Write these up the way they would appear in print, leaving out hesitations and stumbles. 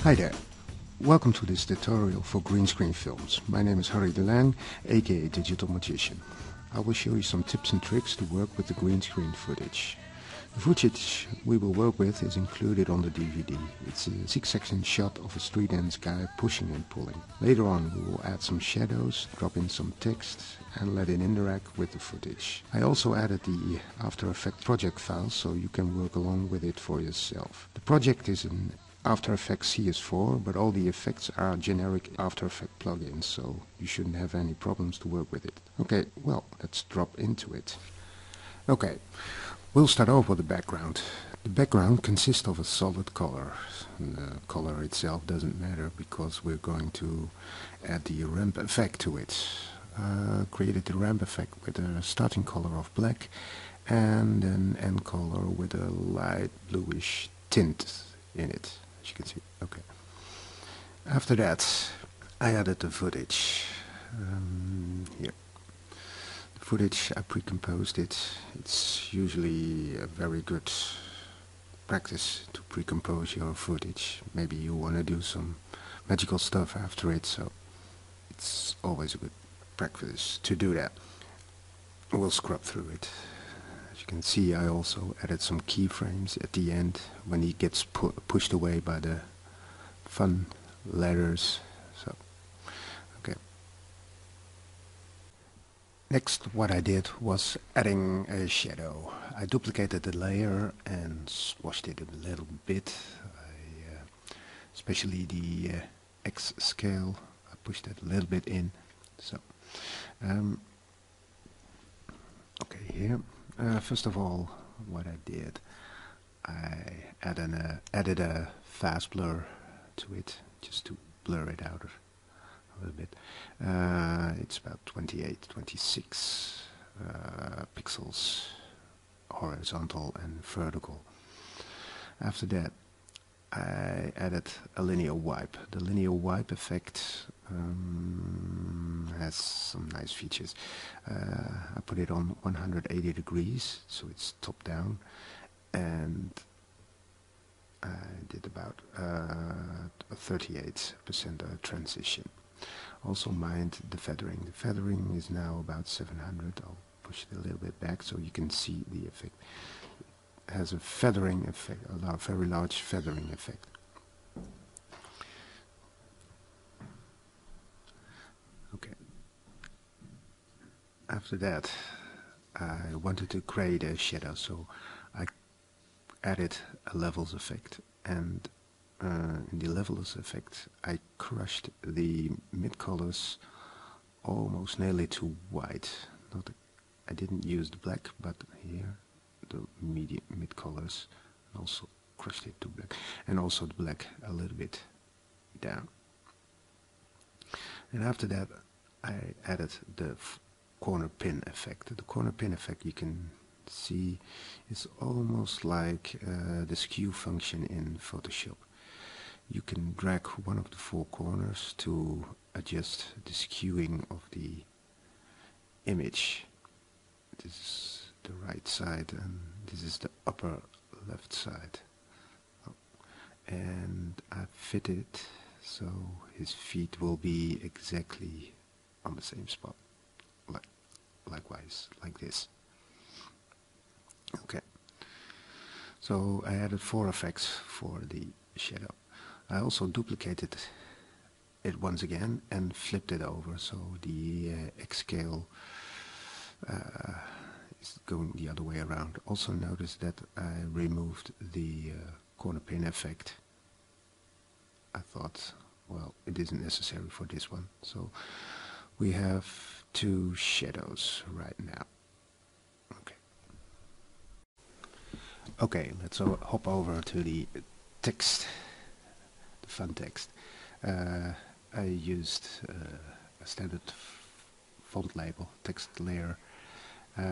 Hi there. Welcome to this tutorial for green screen films. My name is Harry de Lang, aka Digital Magician. I will show you some tips and tricks to work with the green screen footage. The footage we will work with is included on the DVD. It's a 6-second shot of a street end guy pushing and pulling. Later on we will add some shadows, drop in some text and let it interact with the footage. I also added the After Effects project file so you can work along with it for yourself. The project is in After Effects CS4, but all the effects are generic After Effects plugins, so you shouldn't have any problems to work with it. Okay, well, let's drop into it. Okay, we'll start off with the background. The background consists of a solid color. The color itself doesn't matter because we're going to add the ramp effect to it. Created the ramp effect with a starting color of black and an end color with a light bluish tint in it, as you can see. Okay. After that, I added the footage. Here. The footage, I pre-composed it. It's usually a very good practice to pre-compose your footage. Maybe you want to do some magical stuff after it, so it's always a good practice to do that. We'll scrub through it. As you can see, I also added some keyframes at the end when he gets pushed away by the fun ladders. So, okay. Next, what I did was adding a shadow. I duplicated the layer and squashed it a little bit. Especially the X scale, I pushed it a little bit in. So, okay, here. First of all, what I did, I added a fast blur to it, just to blur it out a little bit. It's about 28, 26 pixels, horizontal and vertical. After that, I added a linear wipe. The linear wipe effect has some nice features. I put it on 180 degrees, so it's top down, and I did about a 38% transition. Also mind the feathering. The feathering is now about 700. I'll push it a little bit back so you can see the effect. It has a feathering effect, a very large feathering effect. Okay. After that, I wanted to create a shadow, so I added a levels effect, and in the levels effect I crushed the mid colors almost nearly to white. I didn't use the black, but here the mid colors, and also crushed it to black, and also the black a little bit down. And after that I added the corner pin effect. The corner pin effect, you can see, is almost like the skew function in Photoshop. You can drag one of the four corners to adjust the skewing of the image. This is the right side and this is the upper left side. And I fit it so his feet will be exactly on the same spot. Likewise, like this. Okay. So I added 4 effects for the shadow. I also duplicated it once again and flipped it over, so the X scale is going the other way around. Also notice that I removed the corner pin effect. I thought, well, it isn't necessary for this one. So we have 2 shadows right now. Okay, let's hop over to the text, the fun text. I used a standard font label, text layer. I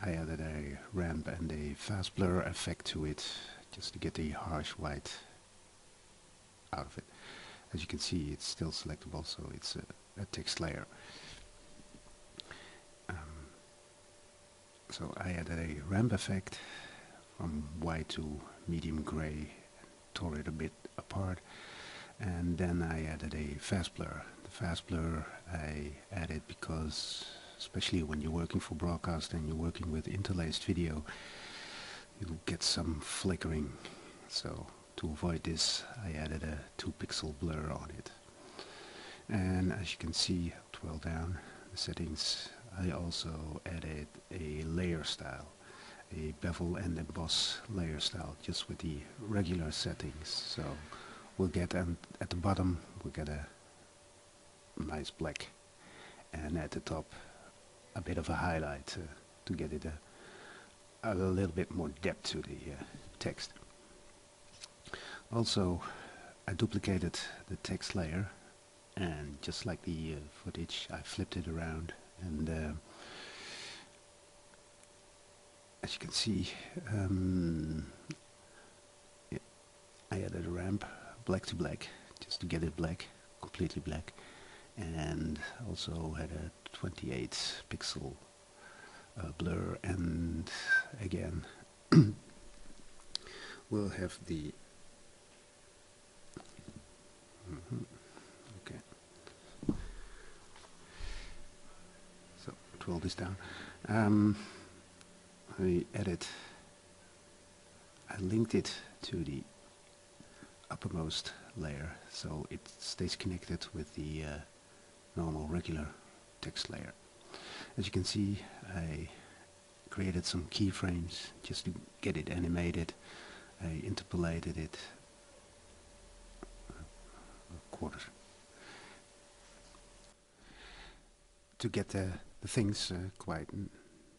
added a ramp and a fast blur effect to it, just to get the harsh white out of it. As you can see, it's still selectable, so it's a text layer. So I added a ramp effect from white to medium gray, tore it a bit apart, And then I added a fast blur. The fast blur I added because, especially when you're working for broadcast and you're working with interlaced video, you'll get some flickering. So to avoid this, I added a 2-pixel blur on it. And as you can see, scroll down the settings, I also added a layer style, a bevel and emboss layer style, just with the regular settings. So we'll get, at the bottom we'll get a nice black, and at the top a bit of a highlight to get it a little bit more depth to the text. Also, I duplicated the text layer, and just like the footage, I flipped it around, and as you can see, I added a ramp, black to black, just to get it black, completely black, and also had a 28 pixel blur, and again we'll have the okay, so roll this down. I linked it to the uppermost layer, so it stays connected with the normal regular text layer. As you can see, I created some keyframes just to get it animated. I interpolated it a quarter to get the things quite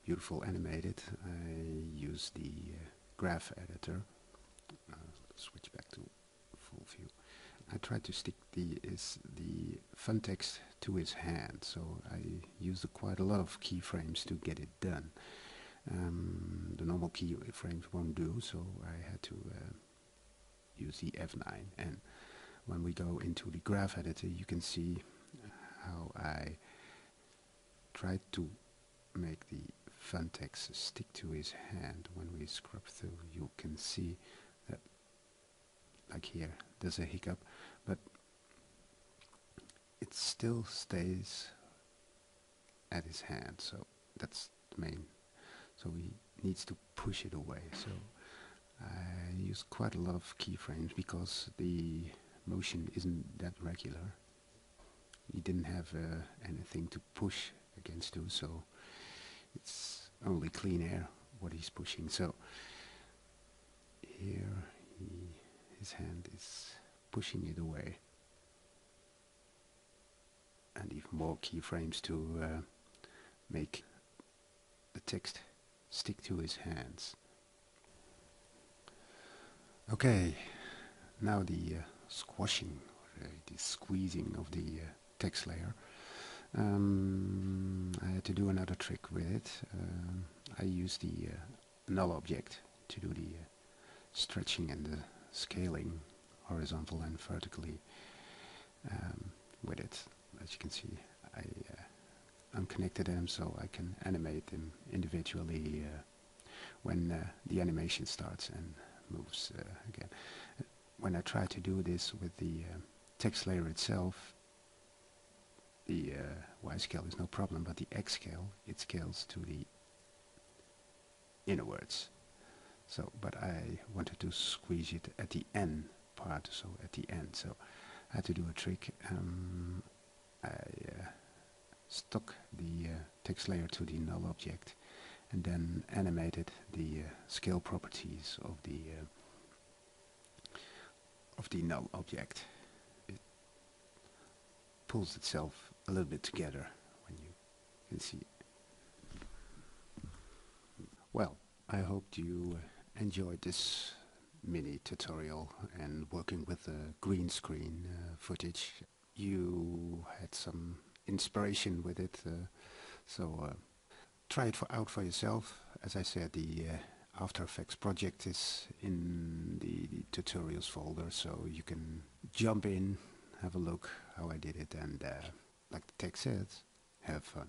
beautiful animated. I use the graph editor. Switch back to full view. I tried to stick the fun text to his hand, so I used quite a lot of keyframes to get it done. The normal keyframes won't do, so I had to use the F9. And when we go into the graph editor, you can see how I tried to make the fun text stick to his hand. When we scrub through, you can see that, like here, there's a hiccup, but it still stays at his hand, so that's the main. So he needs to push it away. So I used quite a lot of keyframes because the motion isn't that regular. He didn't have anything to push against to, so it's only clean air what he's pushing. So here his hand is pushing it away, and even more keyframes to make the text stick to his hands. Okay, now the squashing, or the squeezing of the text layer. I had to do another trick with it. I used the null object to do the stretching and the scaling, horizontal and vertically, with it. As you can see, I unconnected them so I can animate them individually when the animation starts and moves again. When I try to do this with the text layer itself, the Y scale is no problem, but the X scale, it scales to the innerwards. So, but I wanted to squeeze it at the N part, so at the end. So I had to do a trick. I stuck the text layer to the null object, and then animated the scale properties of the null object. It pulls itself a little bit together when you can see. Well, I hope you enjoyed this mini tutorial and working with the green screen footage. You had some inspiration with it, so try it out for yourself. As I said, the After Effects project is in the tutorials folder, so you can jump in, have a look how I did it, and like the text says, have fun.